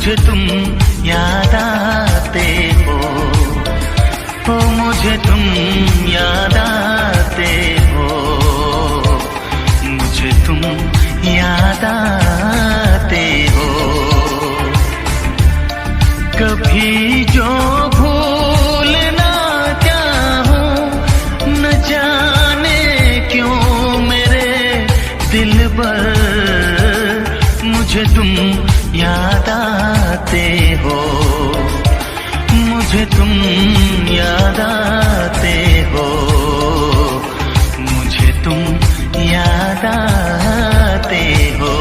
मुझे तुम याद आते हो, मुझे तुम याद आते हो, मुझे तुम याद आते हो। कभी जो भूल ना चाहूं, न जाने क्यों मेरे दिल पर मुझे तुम याद आते हो, मुझे तुम याद आते हो, मुझे तुम याद आते हो।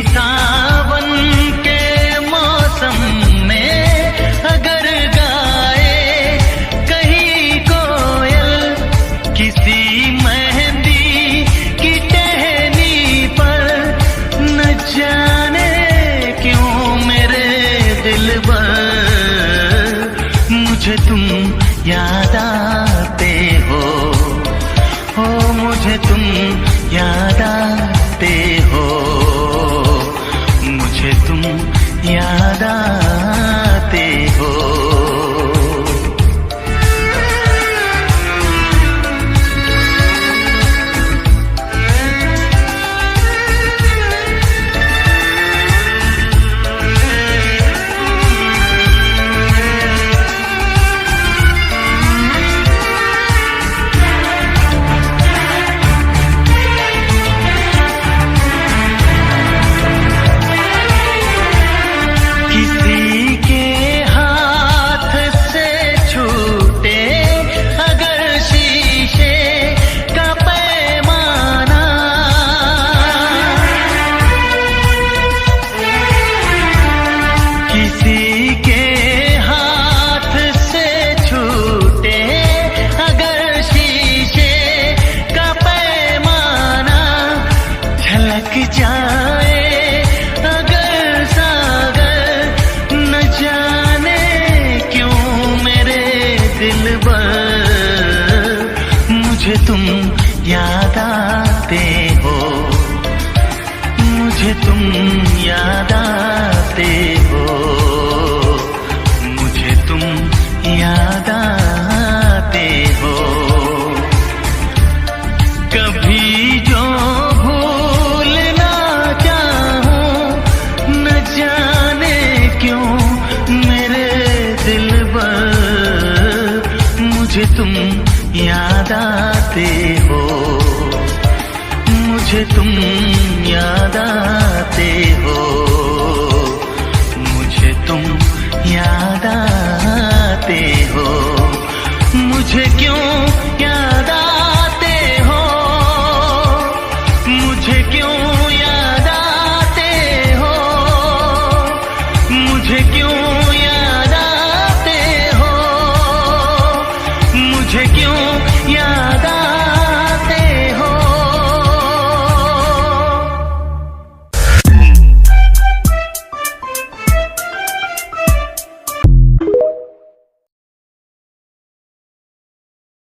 सावन के मौसम में अगर गाए कहीं कोयल, किसी मेहंदी की टहनी पर, न जाने क्यों मेरे दिल पर मुझे तुम याद आते हो, मुझे तुम याद आते हो, मुझे तुम याद आते हो। जाए अगर सागर, न जाने क्यों मेरे दिल पर मुझे तुम याद आते हो, मुझे तुम याद आते हो, मुझे तुम याद आते हो। कभी जो मुझे तुम याद आते हो, मुझे तुम याद आते हो, मुझे तुम याद आते हो, मुझे क्यों